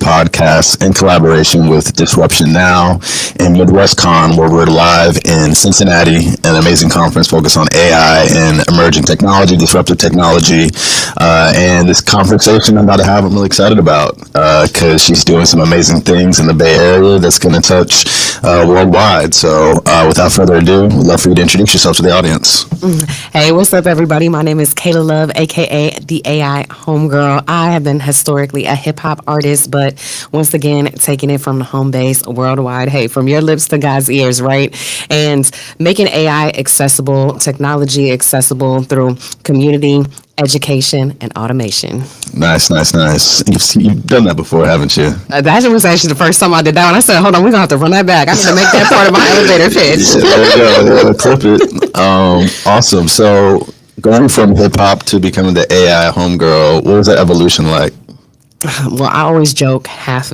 podcast in collaboration with Disruption Now and MidwestCon, where we're live in Cincinnati, an amazing conference focused on AI and emerging technology, disruptive technology. And this conversation I'm about to have, I'm really excited about because she's doing some amazing things in the Bay Area that's going to touch worldwide. So without further ado, we'd love for you to introduce yourself to the audience. Hey, what's up, everybody? My name is Kayla Love, aka the AI Homegirl. I have been historically a hip hop artist, but once again, taking it from the home base worldwide. Hey, from your lips to God's ears, right? And making AI accessible, technology accessible through community, education, and automation. Nice. You've done that before, haven't you? That was actually the first time I did that one. I said, hold on, we're going to have to run that back. I need to make that part of my elevator pitch. Yeah, there you go. Clip it. Awesome. So going from hip hop to becoming the AI homegirl, what was that evolution like? Well, I always joke, half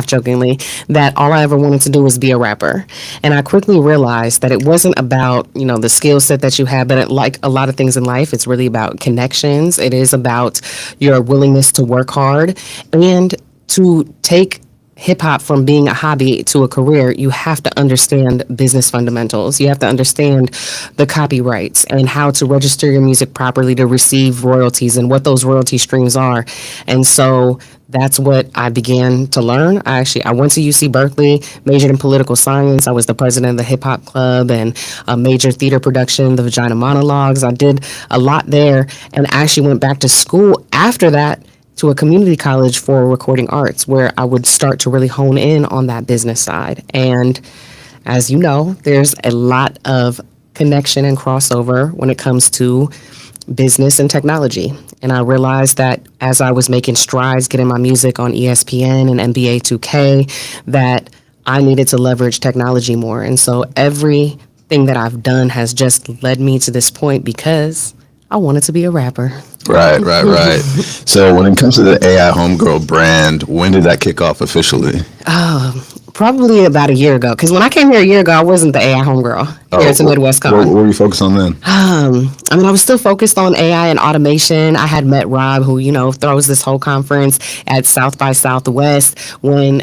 jokingly, that all I ever wanted to do was be a rapper. And I quickly realized that it wasn't about, the skill set that you have, but like a lot of things in life, it's really about connections. It is about your willingness to work hard and to take hip hop from being a hobby to a career. You have to understand business fundamentals. You have to understand the copyrights and how to register your music properly to receive royalties and what those royalty streams are. And so that's what I began to learn. I went to UC Berkeley, majored in political science. I was the president of the Hip Hop Club and a major theater production, the Vagina Monologues. I did a lot there and actually went back to school after that to a community college for recording arts, where I would start to really hone in on that business side. And as you know, there's a lot of connection and crossover when it comes to business and technology. And I realized that as I was making strides, getting my music on ESPN and NBA 2K, that I needed to leverage technology more. And so everything that I've done has just led me to this point because I wanted to be a rapper. Right. So when it comes to the AI Homegirl brand, when did that kick off officially? Probably about a year ago. Because when I came here a year ago, I wasn't the AI Homegirl here at MidwestCon. What were you focused on then? I was still focused on AI and automation. I had met Rob, who, throws this whole conference at South by Southwest when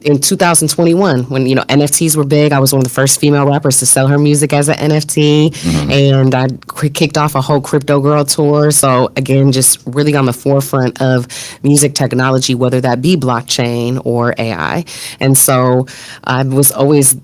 in 2021, when, NFTs were big. I was one of the first female rappers to sell her music as an NFT. Mm-hmm. And I kicked off a whole Crypto Girl tour. So again, just really on the forefront of music technology, whether that be blockchain or AI. And so I was always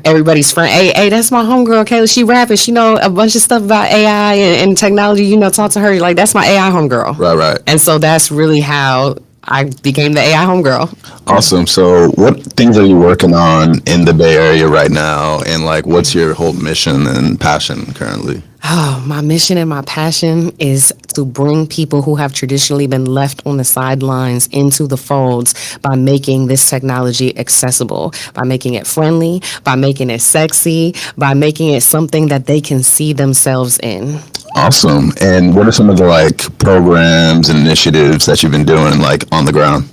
everybody's friend. Hey, that's my homegirl, Kayla. She rapping. She know a bunch of stuff about AI and technology. Talk to her. Like, that's my AI homegirl. Right. And so that's really how I became the AI homegirl. Awesome. So what things are you working on in the Bay Area right now? And what's your whole mission and passion currently? Oh, my mission and my passion is to bring people who have traditionally been left on the sidelines into the folds by making this technology accessible, by making it friendly, by making it sexy, by making it something that they can see themselves in. Awesome. And what are some of the programs and initiatives that you've been doing on the ground?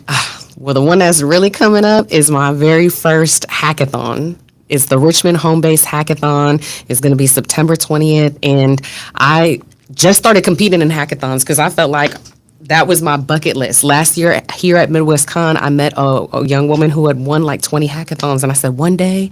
Well, the one that's really coming up is my very first hackathon. It's the Richmond Home Base Hackathon. It's going to be September 20th. And I just started competing in hackathons because I felt like that was my bucket list. Last year here at MidwestCon, I met a young woman who had won 20 hackathons. And I said, one day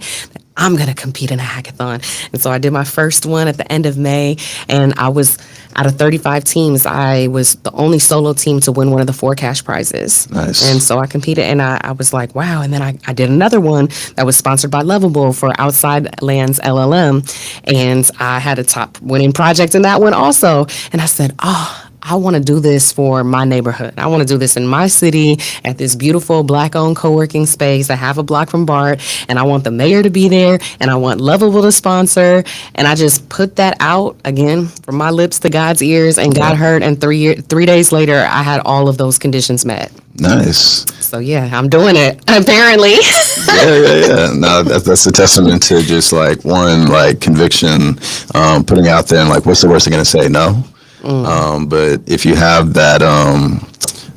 I'm going to compete in a hackathon. And so I did my first one at the end of May. And I was, out of 35 teams, I was the only solo team to win one of the 4 cash prizes. Nice. And so I competed and I was like, wow. And then I did another one that was sponsored by Lovable for Outside Lands LLM. And I had a top winning project in that one also. And I said, I want to do this for my neighborhood. I want to do this in my city at this beautiful Black-owned co-working space a half a block from BART, and I want the mayor to be there, and I want Lovable to sponsor, and I just put that out, again, from my lips to God's ears, and God heard, and 3 days later, I had all of those conditions met. Nice. So, yeah, I'm doing it, apparently. Yeah. No, that's a testament to just, conviction, putting out there, and, what's the worst they're going to say? No? But if you have that,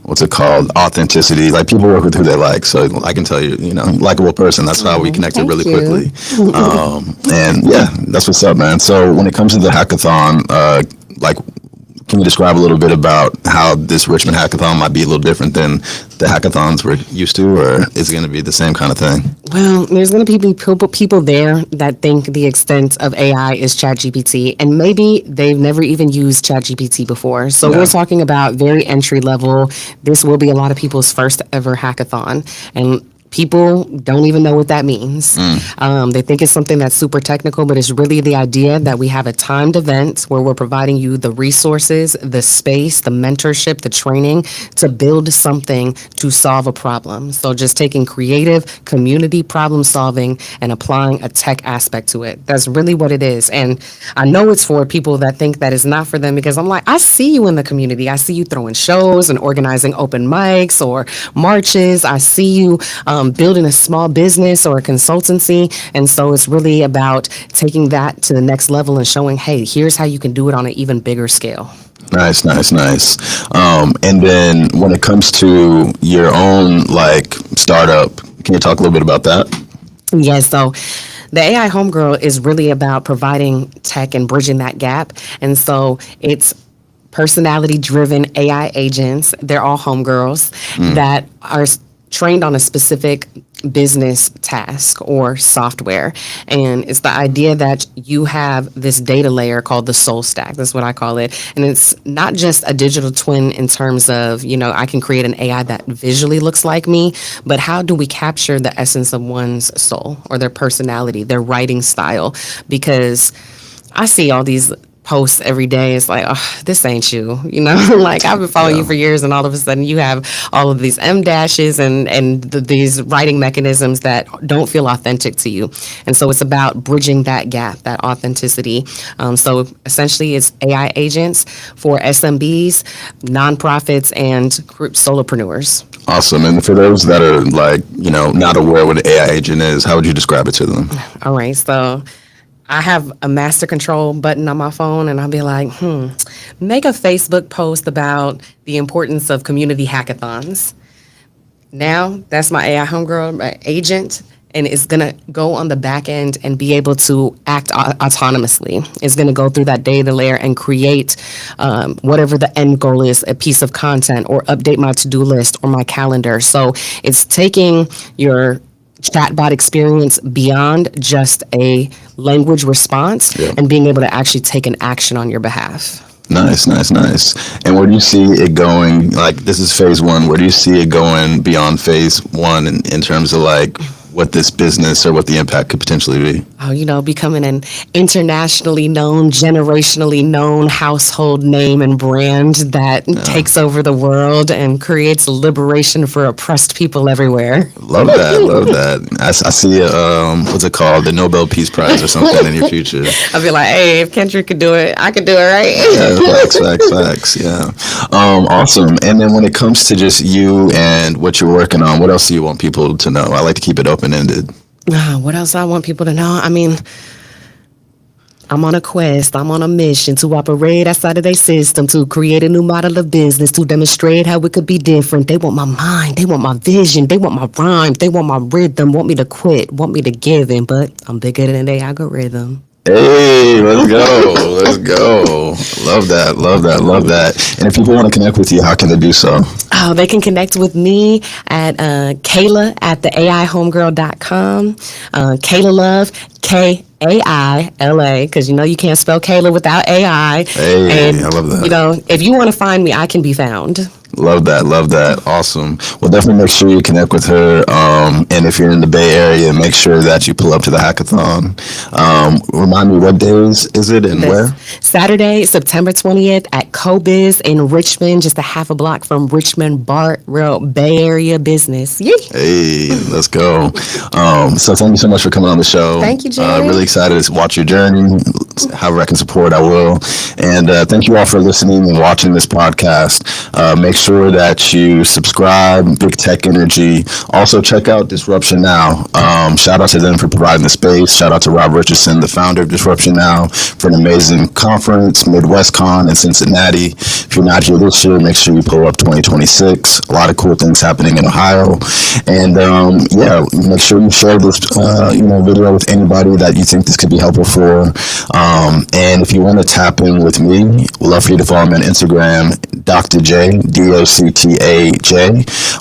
what's it called, authenticity, people work with who they like. So I can tell you, likable person. That's how we connected really quickly. And yeah, that's what's up, man. So when it comes to the hackathon, Can you describe a little bit about how this Richmond Hackathon might be a little different than the hackathons we're used to, or is it going to be the same kind of thing? Well, there's going to be people there that think the extent of AI is ChatGPT, and maybe they've never even used ChatGPT before. So Yeah. we're talking about very entry level. This will be a lot of people's first ever hackathon, and people don't even know what that means. They think it's something that's super technical, but it's really the idea that we have a timed event where we're providing you the resources, the space, the mentorship, the training to build something to solve a problem. So just taking creative community problem solving and applying a tech aspect to it. That's really what it is. And I know it's for people that think that it's not for them, because I'm like, I see you in the community. I see you throwing shows and organizing open mics or marches. I see you building a small business or a consultancy. And so it's really about taking that to the next level and showing, hey, here's how you can do it on an even bigger scale. Nice, nice, nice. And then when it comes to your own like startup, can you talk a little bit about that? Yes, so the AI Homegirl is really about providing tech and bridging that gap. And so it's personality-driven AI agents. They're all homegirls that are trained on a specific business task or software. And it's the idea that you have this data layer called the soul stack. That's what I call it. And it's not just a digital twin in terms of, I can create an AI that visually looks like me, but how do we capture the essence of one's soul or their personality, their writing style? Because I see all these posts every day. It's like, oh, this ain't you, like I've been following you for years, and all of a sudden you have all of these M dashes and these writing mechanisms that don't feel authentic to you. And so it's about bridging that gap, that authenticity. So essentially it's AI agents for SMBs, nonprofits, and solopreneurs. Awesome. And for those that are like, not aware what an AI agent is, how would you describe it to them? All right. So I have a master control button on my phone, and I'll be like, make a Facebook post about the importance of community hackathons. Now, that's my AI homegirl agent, and it's going to go on the back end and be able to act autonomously. It's going to go through that data layer and create whatever the end goal is, a piece of content, or update my to-do list or my calendar. So it's taking your chatbot experience beyond just a language response and being able to actually take an action on your behalf. Nice, nice, nice. And where do you see it going? Like, this is phase one. Where do you see it going beyond phase one in terms of like what this business or what the impact could potentially be? Oh, becoming an internationally known, generationally known household name and brand that takes over the world and creates liberation for oppressed people everywhere. Love that, love that. I see, what's it called? The Nobel Peace Prize or something in your future. I'll be like, hey, if Kendrick could do it, I could do it, right? Yeah, facts, yeah. Awesome. And then when it comes to just you and what you're working on, what else do you want people to know? I like to keep it open-ended. What else I want people to know? I mean, I'm on a quest. I'm on a mission to operate outside of their system, to create a new model of business, to demonstrate how it could be different. They want my mind. They want my vision. They want my rhyme. They want my rhythm. Want me to quit. Want me to give in. But I'm bigger than their algorithm. Hey, let's go. Let's go. Love that. Love that. Love that. And if people want to connect with you, how can they do so? Oh, they can connect with me at Kayla at theaihomegirl.com. Kayla Love, Kaila, because you can't spell Kayla without AI. Hey, and, I love that. If you want to find me, I can be found. Love that. Love that. Awesome. Well, definitely make sure you connect with her. And if you're in the Bay Area, make sure that you pull up to the hackathon. Remind me, what days is it and where? Saturday, September 20th at CoBiz in Richmond, just a half a block from Richmond BART, real Bay Area business. Yay. Hey, let's go. So thank you so much for coming on the show. Thank you, Jay. Really excited to watch your journey. However I can support, I will. And thank you all for listening and watching this podcast. Make sure sure that you subscribe, Big Tech Energy. Also, check out Disruption Now. Shout out to them for providing the space. Shout out to Rob Richardson, the founder of Disruption Now, for an amazing conference, MidwestCon in Cincinnati. If you're not here this year, make sure you pull up 2026. A lot of cool things happening in Ohio. And yeah, make sure you share this video with anybody that you think this could be helpful for. And if you want to tap in with me, we'd love for you to follow me on Instagram, Dr. J, DOCTAJ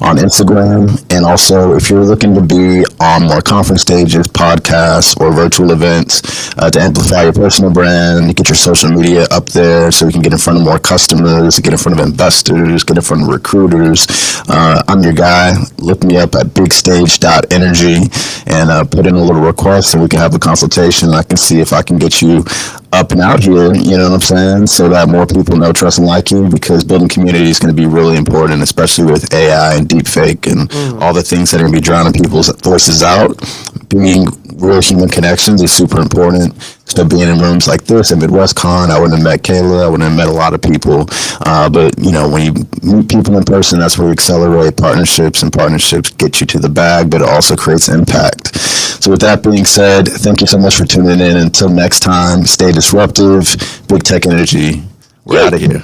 on Instagram. And also, if you're looking to be on more conference stages, podcasts, or virtual events to amplify your personal brand, get your social media up there so we can get in front of more customers, get in front of investors, get in front of recruiters, I'm your guy. Look me up at bigstage.energy and put in a little request so we can have a consultation. I can see if I can get you up and out here, you know what I'm saying, so that more people know, trust, and like you, because building community is going to be really important, especially with AI and deepfake and all the things that are going to be drowning people's voices out. Being real human connections is super important. So being in rooms like this at MidwestCon, I wouldn't have met Kayla, I wouldn't have met a lot of people. But, you know, when you meet people in person, that's where you accelerate partnerships, and partnerships get you to the bag, but it also creates impact. So with that being said, thank you so much for tuning in. Until next time, stay disruptive. Big Tech Energy. We're out of here.